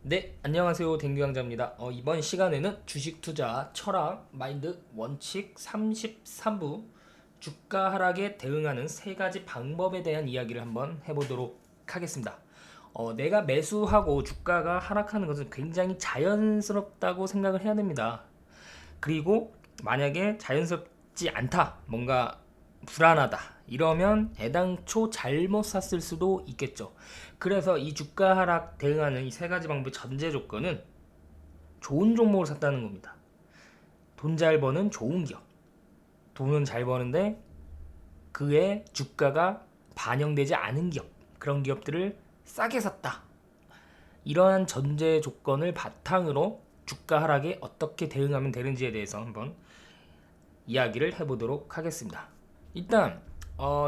네, 안녕하세요. 댕규강자입니다. 이번 시간에는 주식 투자 철학 마인드 원칙 33부 주가 하락에 대응하는 세 가지 방법에 대한 이야기를 한번 해보도록 하겠습니다. 내가 매수하고 주가가 하락하는 것은 굉장히 자연스럽다고 생각을 해야 됩니다. 그리고 만약에 자연스럽지 않다, 뭔가 불안하다 이러면 애당초 잘못 샀을 수도 있겠죠. 그래서 이 주가 하락 대응하는 이 세 가지 방법의 전제 조건은 좋은 종목을 샀다는 겁니다. 돈 잘 버는 좋은 기업, 돈은 잘 버는데 그의 주가가 반영되지 않은 기업, 그런 기업들을 싸게 샀다. 이러한 전제 조건을 바탕으로 주가 하락에 어떻게 대응하면 되는지에 대해서 한번 이야기를 해보도록 하겠습니다. 일단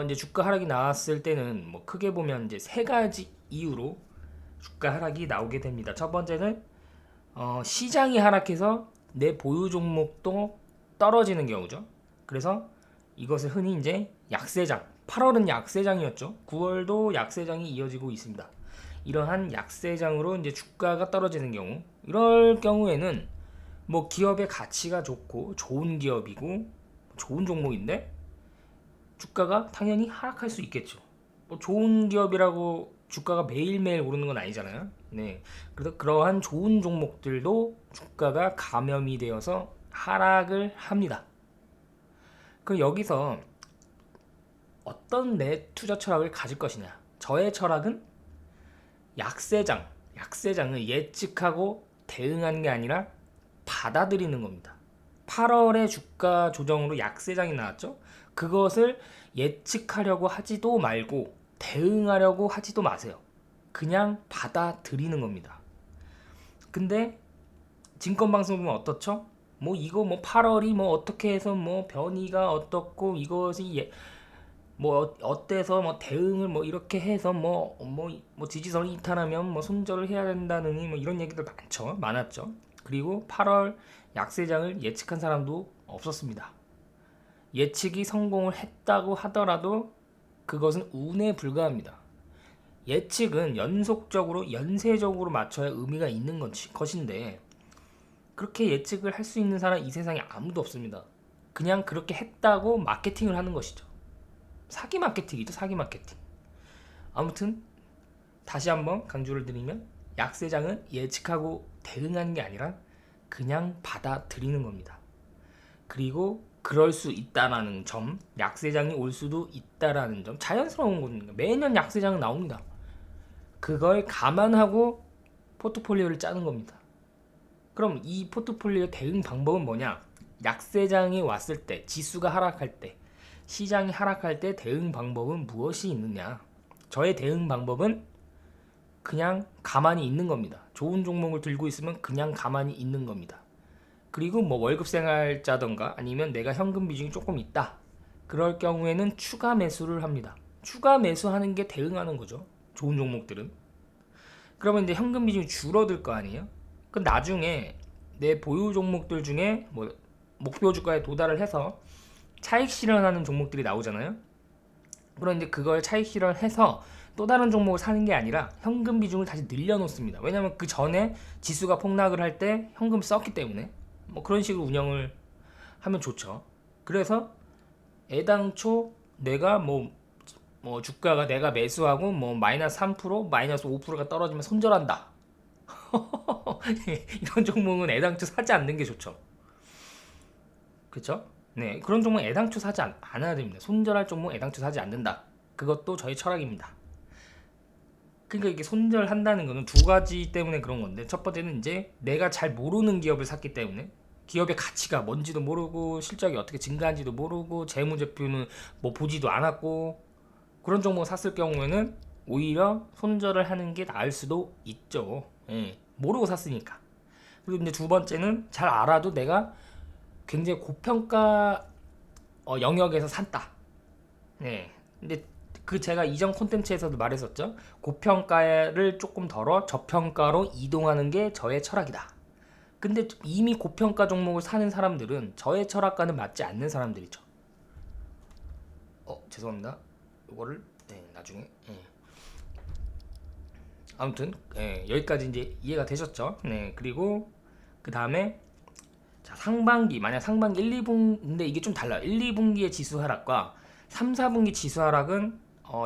이제 주가 하락이 나왔을 때는 뭐 크게 보면 이제 세 가지 이유로 주가 하락이 나오게 됩니다. 첫 번째는 시장이 하락해서 내 보유 종목도 떨어지는 경우죠. 그래서 이것을 흔히 이제 약세장, 8월은 약세장이었죠. 9월도 약세장이 이어지고 있습니다. 이러한 약세장으로 이제 주가가 떨어지는 경우, 이럴 경우에는 뭐 기업의 가치가 좋고 좋은 기업이고 좋은 종목인데 주가가 당연히 하락할 수 있겠죠. 뭐 좋은 기업이라고 주가가 매일매일 오르는 건 아니잖아요. 네. 그래서 그러한 좋은 종목들도 주가가 감염이 되어서 하락을 합니다. 그럼 여기서 어떤 내 투자 철학을 가질 것이냐? 저의 철학은 약세장을 예측하고 대응하는 게 아니라 받아들이는 겁니다. 8월에 주가 조정으로 약세장이 나왔죠. 그것을 예측하려고 하지도 말고 대응하려고 하지도 마세요. 그냥 받아들이는 겁니다. 근데 증권방송 보면 어떻죠? 뭐 이거 뭐 8월이 뭐 어떻게 해서 뭐 변이가 어떻고 이것이 뭐 어때서 뭐 대응을 뭐 이렇게 해서 뭐 지지선이 이탈하면 뭐 손절을 해야 된다느니 뭐 이런 얘기들 많았죠. 그리고 8월 약세장을 예측한 사람도 없었습니다. 예측이 성공을 했다고 하더라도 그것은 운에 불과합니다. 예측은 연속적으로 연쇄적으로 맞춰야 의미가 있는 것인데 그렇게 예측을 할 수 있는 사람 이 세상에 아무도 없습니다. 그냥 그렇게 했다고 마케팅을 하는 것이죠. 사기 마케팅이죠, 사기 마케팅. 아무튼 다시 한번 강조를 드리면 약세장은 예측하고 대응하는 게 아니라 그냥 받아들이는 겁니다. 그리고 그럴 수 있다라는 점, 약세장이 올 수도 있다라는 점, 자연스러운 겁니다. 매년 약세장은 나옵니다. 그걸 감안하고 포트폴리오를 짜는 겁니다. 그럼 이 포트폴리오 대응 방법은 뭐냐? 약세장이 왔을 때, 지수가 하락할 때, 시장이 하락할 때 대응 방법은 무엇이 있느냐? 저의 대응 방법은 그냥 가만히 있는 겁니다. 좋은 종목을 들고 있으면 그냥 가만히 있는 겁니다. 그리고 뭐 월급 생활자던가 아니면 내가 현금 비중이 조금 있다. 그럴 경우에는 추가 매수를 합니다. 추가 매수하는 게 대응하는 거죠. 좋은 종목들은. 그러면 이제 현금 비중이 줄어들 거 아니에요? 그 나중에 내 보유 종목들 중에 뭐 목표 주가에 도달을 해서 차익 실현하는 종목들이 나오잖아요. 그럼 이제 그걸 차익 실현해서 또 다른 종목을 사는 게 아니라 현금 비중을 다시 늘려놓습니다. 왜냐면 그 전에 지수가 폭락을 할 때 현금 썼기 때문에 뭐 그런 식으로 운영을 하면 좋죠. 그래서 애당초 내가 뭐 주가가 내가 매수하고 뭐 마이너스 3% 마이너스 5%가 떨어지면 손절한다. 이런 종목은 애당초 사지 않는 게 좋죠. 그렇죠? 네, 그런 종목 애당초 사지 않아야 됩니다. 손절할 종목 애당초 사지 않는다. 그것도 저희 철학입니다. 그러니까 이게 손절한다는 거는 두 가지 때문에 그런 건데, 첫 번째는 이제 내가 잘 모르는 기업을 샀기 때문에 기업의 가치가 뭔지도 모르고 실적이 어떻게 증가한지도 모르고 재무제표는 뭐 보지도 않았고 그런 종목 샀을 경우에는 오히려 손절을 하는 게 나을 수도 있죠. 예, 모르고 샀으니까. 그리고 이제 두 번째는 잘 알아도 내가 굉장히 고평가 영역에서 샀다. 네. 근데 그 제가 이전 콘텐츠에서도 말했었죠. 고평가를 조금 덜어 저평가로 이동하는 게 저의 철학이다. 근데 이미 고평가 종목을 사는 사람들은 저의 철학과는 맞지 않는 사람들이죠. 죄송합니다. 이거를 네, 나중에. 네. 아무튼 여기까지 이제 이해가 되셨죠? 네, 그리고 그 다음에 자, 상반기, 만약 상반기 1, 2분기, 근데 이게 좀 달라요. 1, 2분기의 지수 하락과 3, 4분기 지수 하락은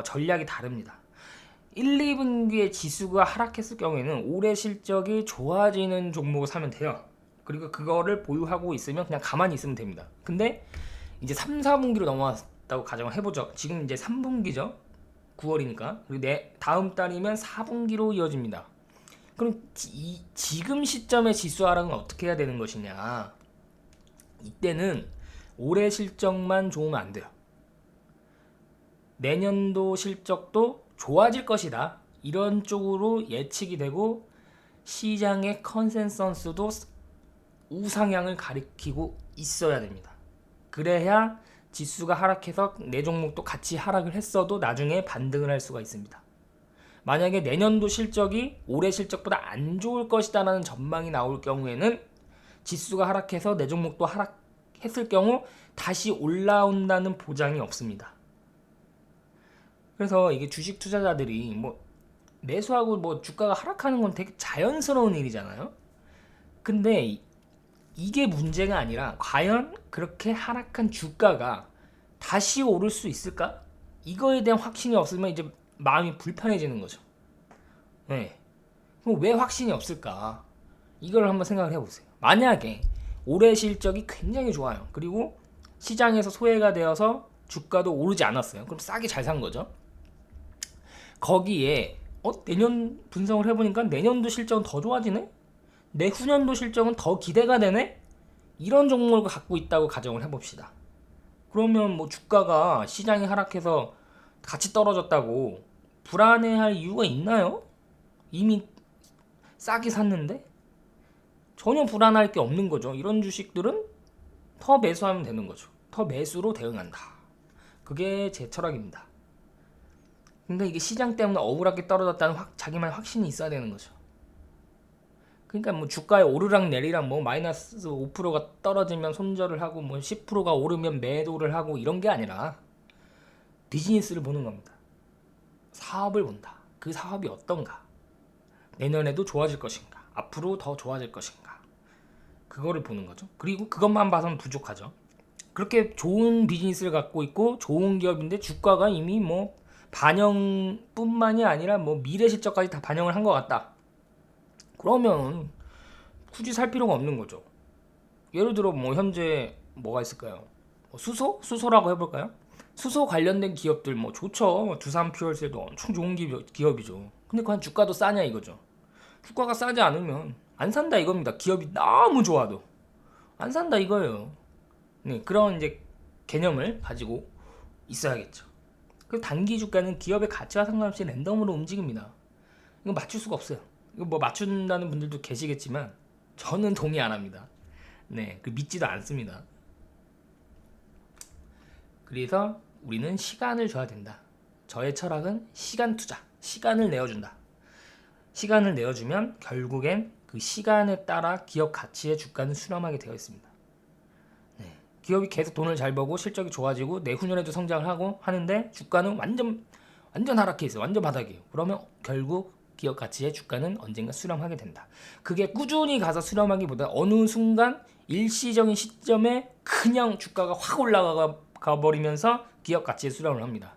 전략이 다릅니다. 1, 2분기의 지수가 하락했을 경우에는 올해 실적이 좋아지는 종목을 사면 돼요. 그리고 그거를 보유하고 있으면 그냥 가만히 있으면 됩니다. 근데 이제 3, 4분기로 넘어왔다고 가정을 해보죠. 지금 이제 3분기죠. 9월이니까. 그리고 다음 달이면 4분기로 이어집니다. 그럼 지금 시점의 지수 하락은 어떻게 해야 되는 것이냐? 이때는 올해 실적만 좋으면 안 돼요. 내년도 실적도 좋아질 것이다. 이런 쪽으로 예측이 되고 시장의 컨센서스도 우상향을 가리키고 있어야 됩니다. 그래야 지수가 하락해서 내 종목도 같이 하락을 했어도 나중에 반등을 할 수가 있습니다. 만약에 내년도 실적이 올해 실적보다 안 좋을 것이다라는 전망이 나올 경우에는 지수가 하락해서 내 종목도 하락했을 경우 다시 올라온다는 보장이 없습니다. 그래서 이게 주식 투자자들이 뭐 매수하고 뭐 주가가 하락하는 건 되게 자연스러운 일이잖아요. 근데 이게 문제가 아니라 과연 그렇게 하락한 주가가 다시 오를 수 있을까? 이거에 대한 확신이 없으면 이제 마음이 불편해지는 거죠. 네. 그럼 왜 확신이 없을까? 이걸 한번 생각을 해보세요. 만약에 올해 실적이 굉장히 좋아요. 그리고 시장에서 소외가 되어서 주가도 오르지 않았어요. 그럼 싸게 잘 산 거죠. 거기에 내년 분석을 해보니까 내년도 실적은 더 좋아지네? 내후년도 실적은 더 기대가 되네? 이런 종목을 갖고 있다고 가정을 해봅시다. 그러면 뭐 주가가 시장이 하락해서 같이 떨어졌다고 불안해할 이유가 있나요? 이미 싸게 샀는데? 전혀 불안할 게 없는 거죠. 이런 주식들은 더 매수하면 되는 거죠. 더 매수로 대응한다. 그게 제 철학입니다. 근데 이게 시장 때문에 억울하게 떨어졌다는 자기만의 확신이 있어야 되는 거죠. 그러니까 뭐 주가의 오르락 내리락 뭐 마이너스 5%가 떨어지면 손절을 하고 뭐 10%가 오르면 매도를 하고 이런 게 아니라 비즈니스를 보는 겁니다. 사업을 본다. 그 사업이 어떤가? 내년에도 좋아질 것인가? 앞으로 더 좋아질 것인가? 그거를 보는 거죠. 그리고 그것만 봐서는 부족하죠. 그렇게 좋은 비즈니스를 갖고 있고 좋은 기업인데 주가가 이미 뭐 반영뿐만이 아니라 뭐 미래 실적까지 다 반영을 한 것 같다. 그러면 굳이 살 필요가 없는 거죠. 예를 들어 뭐 현재 뭐가 있을까요? 수소라고 해볼까요? 수소 관련된 기업들 뭐 좋죠. 두산 퓨얼셀도 엄청 좋은 기업이죠. 근데 그냥 주가도 싸냐 이거죠. 주가가 싸지 않으면 안 산다 이겁니다. 기업이 너무 좋아도 안 산다 이거예요. 네, 그런 이제 개념을 가지고 있어야겠죠. 그리고 단기 주가는 기업의 가치와 상관없이 랜덤으로 움직입니다. 이거 맞출 수가 없어요. 이거 뭐 맞춘다는 분들도 계시겠지만 저는 동의 안 합니다. 네, 믿지도 않습니다. 그래서 우리는 시간을 줘야 된다. 저의 철학은 시간 투자, 시간을 내어준다. 시간을 내어주면 결국엔 그 시간에 따라 기업 가치의 주가는 수렴하게 되어 있습니다. 네, 기업이 계속 돈을 잘 벌고 실적이 좋아지고 내후년에도 성장을 하고 하는데 주가는 완전 하락해 있어요. 완전 바닥이에요. 그러면 결국 기업 가치의 주가는 언젠가 수렴하게 된다. 그게 꾸준히 가서 수렴하기보다 어느 순간 일시적인 시점에 그냥 주가가 확 올라가 버리면서 기업 가치의 수렴을 합니다.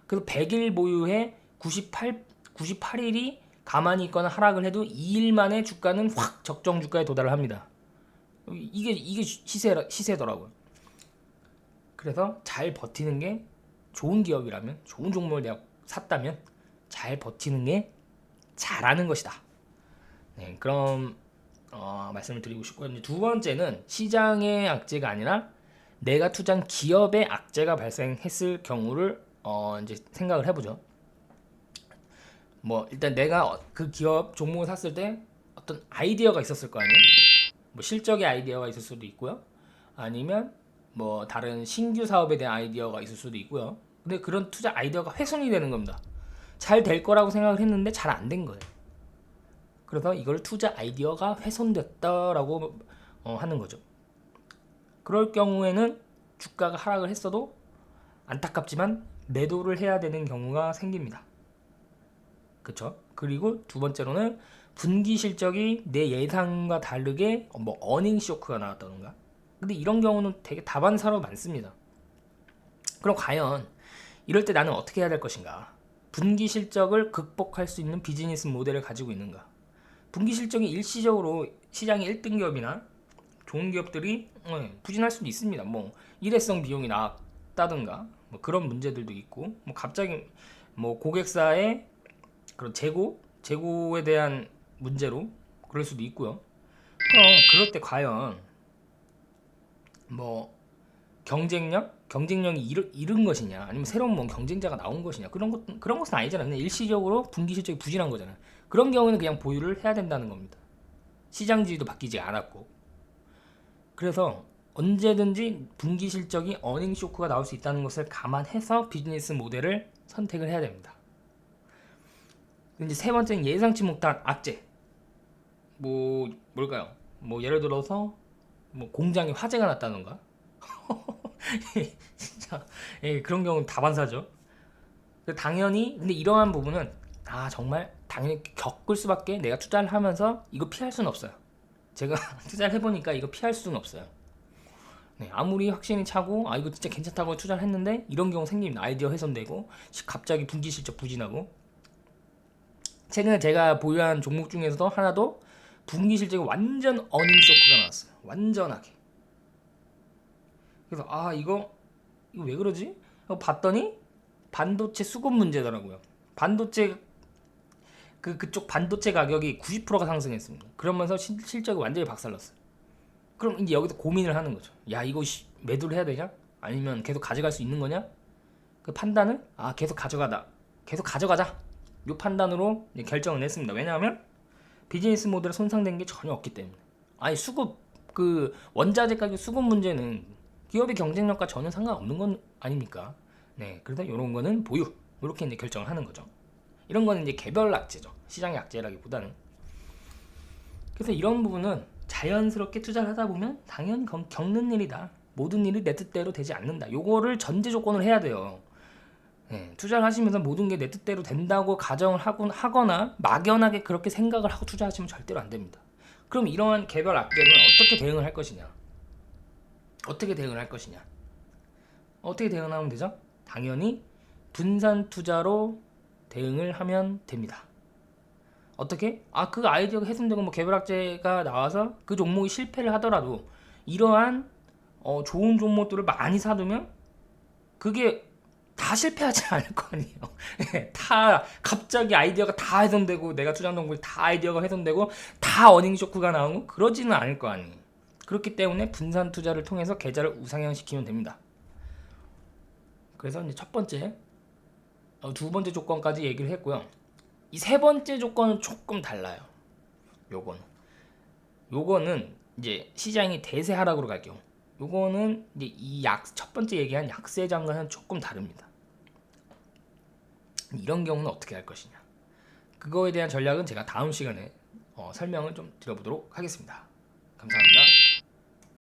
그래서 100일 보유해 98일이 가만히 있거나 하락을 해도 2일 만에 주가는 확 적정 주가에 도달을 합니다. 이게 시세더라고요. 그래서 잘 버티는 게 좋은 기업이라면, 좋은 종목을 내가 샀다면 잘 버티는 게 잘하는 것이다. 네, 그럼 말씀을 드리고 싶고요. 이제 두 번째는 시장의 악재가 아니라 내가 투자한 기업의 악재가 발생했을 경우를 이제 생각을 해보죠. 뭐 일단 내가 그 기업 종목을 샀을 때 어떤 아이디어가 있었을 거 아니에요. 뭐 실적의 아이디어가 있을 수도 있고요. 아니면 뭐 다른 신규 사업에 대한 아이디어가 있을 수도 있고요. 근데 그런 투자 아이디어가 훼손이 되는 겁니다. 잘 될 거라고 생각을 했는데 잘 안 된 거예요. 그래서 이걸 투자 아이디어가 훼손됐다라고 하는 거죠. 그럴 경우에는 주가가 하락을 했어도 안타깝지만 매도를 해야 되는 경우가 생깁니다. 그쵸? 그리고 두 번째로는 분기 실적이 내 예상과 다르게 뭐 어닝 쇼크가 나왔다던가. 근데 이런 경우는 되게 다반사로 많습니다. 그럼 과연 이럴 때 나는 어떻게 해야 될 것인가? 분기 실적을 극복할 수 있는 비즈니스 모델을 가지고 있는가? 분기 실적이 일시적으로 시장의 1등기업이나 좋은 기업들이 부진할 수도 있습니다. 뭐 일회성 비용이 나왔다든가 뭐 그런 문제들도 있고, 뭐 갑자기 뭐 고객사의 그런 재고에 대한 문제로 그럴 수도 있고요. 그럼 그럴 때 과연 뭐 경쟁력이 잃은 것이냐, 아니면 새로운 뭐 경쟁자가 나온 것이냐, 그런 것은 아니잖아요. 그냥 일시적으로 분기 실적이 부진한 거잖아요. 그런 경우는 그냥 보유를 해야 된다는 겁니다. 시장 지위도 바뀌지 않았고. 그래서 언제든지 분기 실적이 어닝 쇼크가 나올 수 있다는 것을 감안해서 비즈니스 모델을 선택을 해야 됩니다. 이제 세 번째는 예상치 못한 악재. 뭘까요? 뭐 예를 들어서 뭐 공장에 화재가 났다던가. 진짜 그런 경우는 다반사죠. 당연히 근데 이러한 부분은 정말 당연히 겪을 수밖에, 내가 투자를 하면서 이거 피할 수는 없어요. 제가 투자를 해보니까 이거 피할 수는 없어요. 네, 아무리 확신이 차고 이거 진짜 괜찮다고 투자를 했는데 이런 경우 생깁니다. 아이디어 훼손되고 갑자기 분기 실적 부진하고. 최근에 제가 보유한 종목 중에서도 하나도 분기 실적이 완전 어닝 쇼크가 나왔어요. 완전하게. 그래서 이거 왜 그러지? 봤더니 반도체 수급 문제더라고요. 반도체 그쪽 반도체 가격이 90%가 상승했습니다. 그러면서 실적이 완전히 박살났어요. 그럼 이제 여기서 고민을 하는 거죠. 야, 이거 매도를 해야 되냐? 아니면 계속 가져갈 수 있는 거냐? 그 판단을 계속 가져가자. 이 판단으로 결정을 했습니다. 왜냐하면 비즈니스 모델에 손상된 게 전혀 없기 때문에. 수급 원자재 가격 수급 문제는 기업의 경쟁력과 전혀 상관없는 건 아닙니까? 네, 그래서 이런 거는 보유, 이렇게 이제 결정을 하는 거죠. 이런 거는 이제 개별 악재죠. 시장의 악재라기보다는. 그래서 이런 부분은 자연스럽게 투자를 하다 보면 당연히 겪는 일이다. 모든 일이 내 뜻대로 되지 않는다. 요거를 전제 조건을 해야 돼요. 네, 투자를 하시면서 모든 게 내 뜻대로 된다고 가정을 하거나 막연하게 그렇게 생각을 하고 투자하시면 절대로 안 됩니다. 그럼 이러한 개별 악재는 어떻게 대응을 할 것이냐? 어떻게 대응을 하면 되죠? 당연히 분산 투자로 대응을 하면 됩니다. 어떻게? 그 아이디어가 훼손되고 뭐 개별 악재가 나와서 그 종목이 실패를 하더라도 이러한 좋은 종목들을 많이 사두면 그게 다 실패하지 않을 거 아니에요. 다 갑자기 아이디어가 다 훼손되고, 내가 투자한 종목이 다 아이디어가 훼손되고 다 어닝 쇼크가 나오고 그러지는 않을 거 아니에요. 그렇기 때문에 분산 투자를 통해서 계좌를 우상향시키면 됩니다. 그래서 이제 첫 번째, 두 번째 조건까지 얘기를 했고요. 이 세 번째 조건은 조금 달라요. 요거는 이제 시장이 대세 하락으로 갈 경우. 요거는 이제 첫 번째 얘기한 약세장과는 조금 다릅니다. 이런 경우는 어떻게 할 것이냐? 그거에 대한 전략은 제가 다음 시간에 설명을 좀 드려보도록 하겠습니다. 감사합니다.